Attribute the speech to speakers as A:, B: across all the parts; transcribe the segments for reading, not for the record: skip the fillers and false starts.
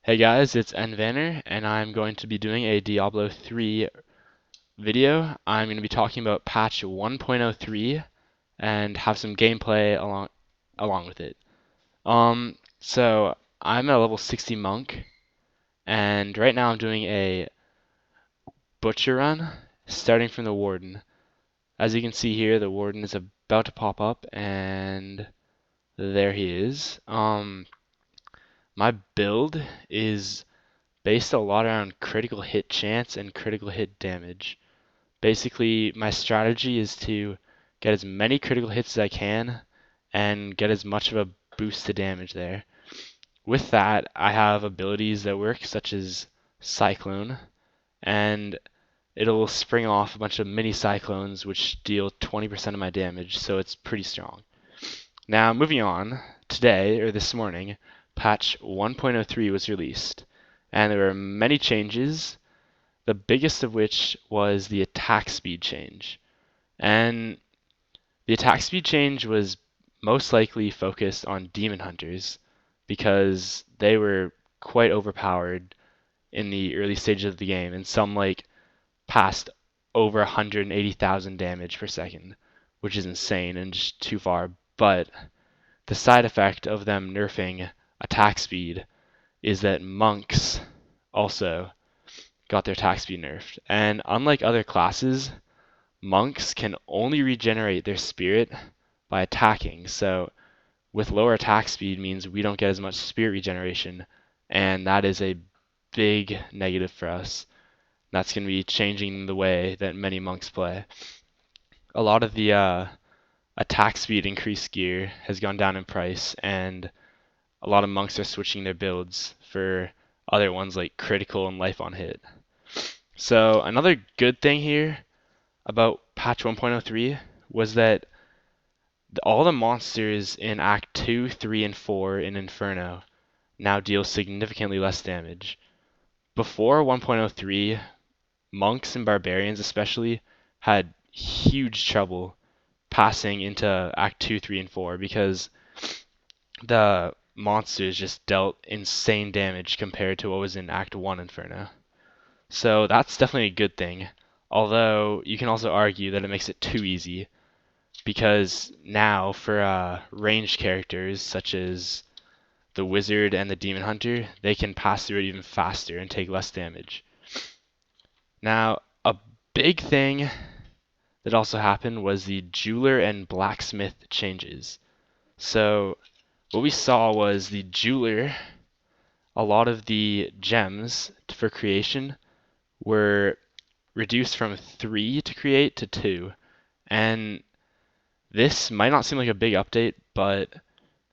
A: Hey guys, it's NVanner, and I'm going to be doing a Diablo 3 video. I'm going to be talking about patch 1.03 and have some gameplay along with it. So I'm a level 60 monk, and right now I'm doing a butcher run, starting from the warden. As you can see here, the warden is about to pop up, and there he is. My build is based a lot around critical hit chance and critical hit damage. Basically, my strategy is to get as many critical hits as I can and get as much of a boost to damage there. With that, I have abilities that work, such as Cyclone, and it'll spring off a bunch of mini cyclones which deal 20% of my damage, so it's pretty strong. Now, moving on, today, or this morning, patch 1.03 was released, and there were many changes, the biggest of which was the attack speed change. And the attack speed change was most likely focused on demon hunters because they were quite overpowered in the early stages of the game, and some passed over 180,000 damage per second, which is insane and just too far. But the side effect of them nerfing attack speed is that monks also got their attack speed nerfed. And unlike other classes, monks can only regenerate their spirit by attacking. So with lower attack speed means we don't get as much spirit regeneration, and that is a big negative for us. That's going to be changing the way that many monks play. A lot of the attack speed increased gear has gone down in price, and a lot of monks are switching their builds for other ones like critical and life on hit. So another good thing here about patch 1.03 was that all the monsters in Act 2, 3, and 4 in Inferno now deal significantly less damage. Before 1.03, monks and barbarians especially had huge trouble passing into Act 2, 3, and 4 because the monsters just dealt insane damage compared to what was in Act 1 Inferno. So that's definitely a good thing. Although you can also argue that it makes it too easy because now for ranged characters such as the wizard and the demon hunter, they can pass through it even faster and take less damage. Now, a big thing that also happened was the jeweler and blacksmith changes. So what we saw was the jeweler, a lot of the gems for creation were reduced from 3 to create to 2. And this might not seem like a big update, but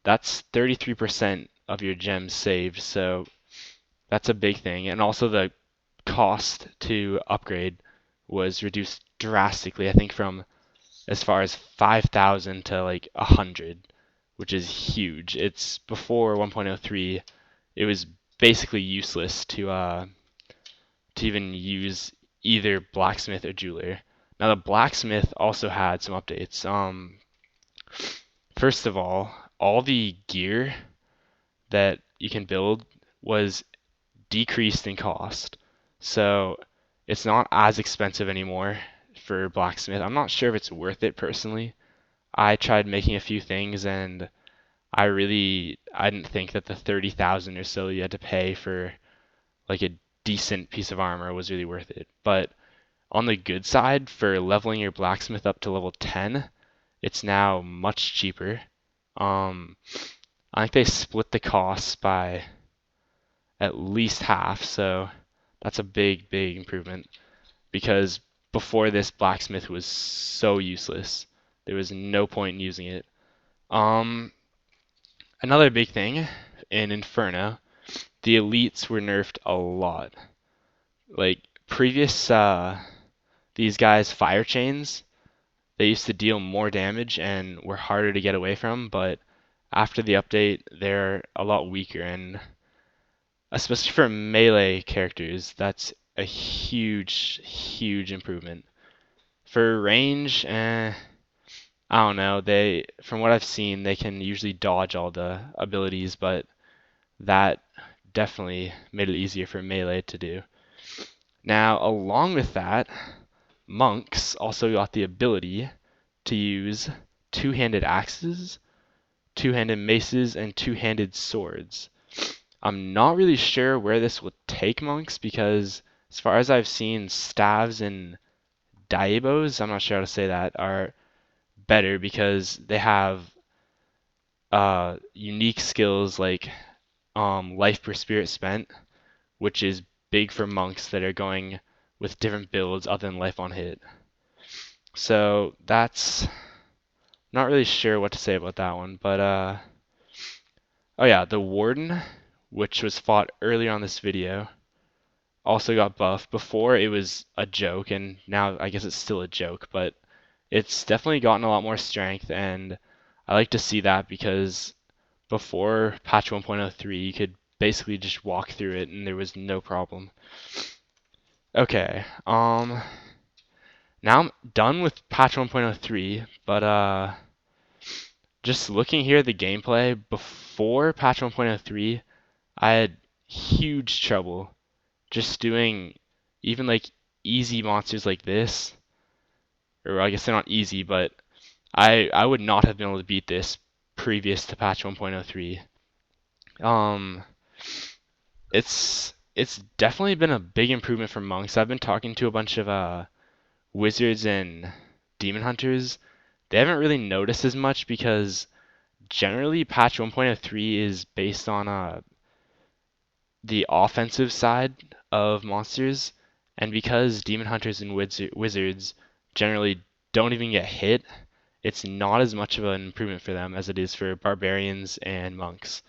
A: that's 33% of your gems saved, so that's a big thing. And also the cost to upgrade was reduced drastically, I think from as far as 5,000 to like 100, which is huge. It's before 1.03, it was basically useless to even use either blacksmith or jeweler. Now the blacksmith also had some updates. First of all the gear that you can build was decreased in cost. So it's not as expensive anymore for blacksmith. I'm not sure if it's worth it personally. I tried making a few things and I didn't think that the 30,000 or so you had to pay for like a decent piece of armor was really worth it. But on the good side, for leveling your blacksmith up to level 10, it's now much cheaper. I think they split the costs by at least half, so that's a big, big improvement because before this, blacksmith was so useless. There was no point in using it. Um, Another big thing in Inferno, the elites were nerfed a lot. Like previous, these guys fire chains, they used to deal more damage and were harder to get away from, but after the update, they're a lot weaker, and especially for melee characters, that's a huge, huge improvement. For range, I don't know. From what I've seen, they can usually dodge all the abilities, but that definitely made it easier for melee to do. Now, along with that, monks also got the ability to use two-handed axes, two-handed maces, and two-handed swords. I'm not really sure where this will take monks because as far as I've seen, staves and Diabos, I'm not sure how to say that, are better because they have unique skills like life per spirit spent, which is big for monks that are going with different builds other than life on hit. So that's not really sure what to say about that one, but oh yeah, the Warden, which was fought earlier on this video, also got buffed. Before it was a joke, and now I guess it's still a joke, but it's definitely gotten a lot more strength, and I like to see that because before patch 1.03, you could basically just walk through it and there was no problem. Okay, now I'm done with patch 1.03, but just looking here at the gameplay, before patch 1.03, I had huge trouble just doing even like easy monsters like this, or I guess they're not easy, but I would not have been able to beat this previous to patch 1.03. Um, it's definitely been a big improvement for monks. I've been talking to a bunch of wizards and demon hunters. They haven't really noticed as much because generally patch 1.03 is based on the offensive side of monsters, and because demon hunters and wizards generally don't even get hit, it's not as much of an improvement for them as it is for barbarians and monks.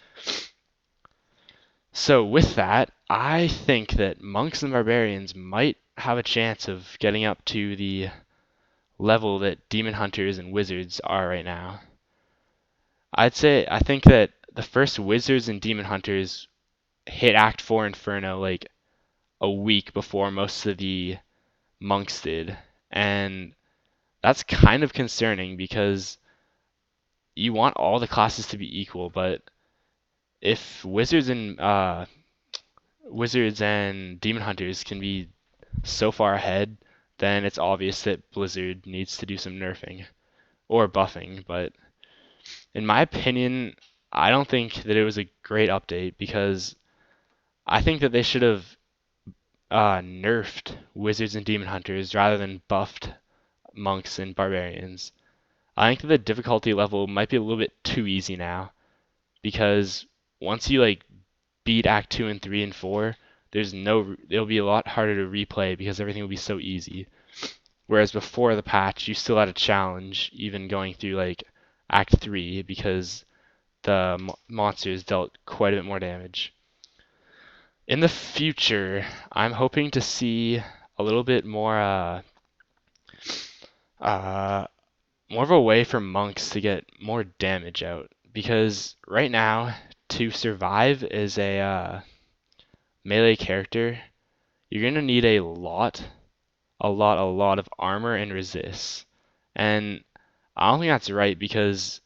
A: So with that, I think that monks and barbarians might have a chance of getting up to the level that demon hunters and wizards are right now. I think that the first wizards and demon hunters hit Act 4 Inferno like a week before most of the monks did. And that's kind of concerning because you want all the classes to be equal, but if wizards and demon hunters can be so far ahead, then it's obvious that Blizzard needs to do some nerfing or buffing. But in my opinion, I don't think that it was a great update because I think that they should have nerfed wizards and demon hunters rather than buffed monks and barbarians. I think that the difficulty level might be a little bit too easy now because once you like beat Act 2 and 3 and 4, it'll be a lot harder to replay because everything will be so easy. Whereas before the patch, you still had a challenge even going through like Act 3 because the monsters dealt quite a bit more damage. In the future, I'm hoping to see a little bit uh, more of a way for monks to get more damage out because right now to survive as a melee character, you're gonna need a lot of armor and resist. And I don't think that's right because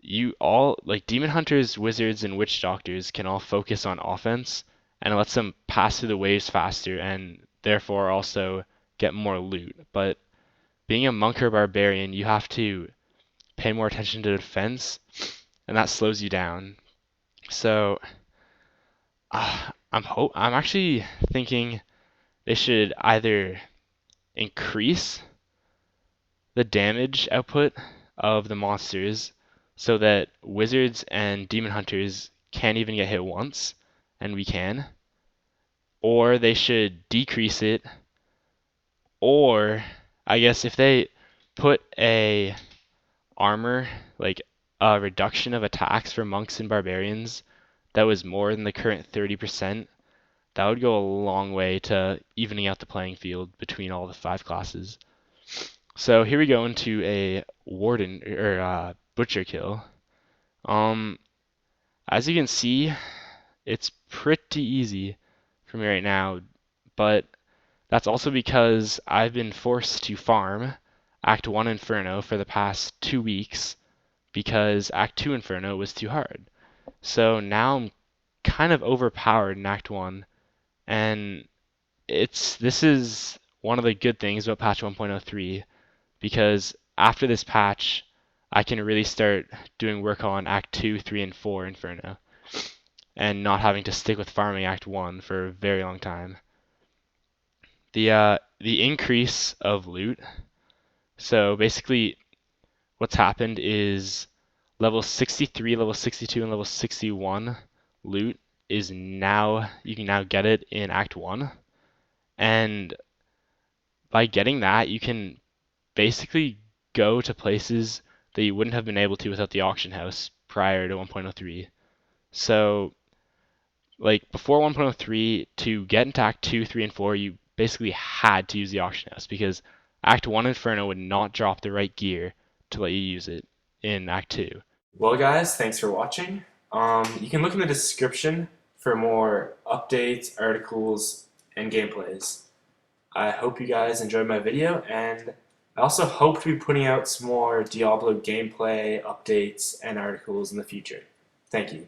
A: you all like demon hunters, wizards, and witch doctors can all focus on offense and it lets them pass through the waves faster and therefore also get more loot. But being a monk or barbarian, you have to pay more attention to defense, and that slows you down. So I'm actually thinking they should either increase the damage output of the monsters so that wizards and demon hunters can't even get hit once, and we can, or they should decrease it, or I guess if they put a armor, like a reduction of attacks for monks and barbarians that was more than the current 30%, that would go a long way to evening out the playing field between all the 5 classes. So here we go into a warden or butcher kill. As you can see, it's pretty easy for me right now, but that's also because I've been forced to farm Act 1 Inferno for the past 2 weeks because Act 2 Inferno was too hard. So now I'm kind of overpowered in Act 1, and this is one of the good things about patch 1.03, because after this patch I can really start doing work on Act 2, 3, and 4 Inferno, and not having to stick with farming Act 1 for a very long time. The increase of loot. So basically what's happened is level 63, level 62, and level 61 loot is now, you can now get it in Act 1. And by getting that, you can basically go to places that you wouldn't have been able to without the auction house prior to 1.03. So, like before 1.03, to get into Act 2, 3, and 4, you basically had to use the auction house because Act 1 Inferno would not drop the right gear to let you use it in Act 2.
B: Well, guys, thanks for watching. You can look in the description for more updates, articles, and gameplays. I hope you guys enjoyed my video, and I also hope to be putting out some more Diablo gameplay, updates, and articles in the future. Thank you.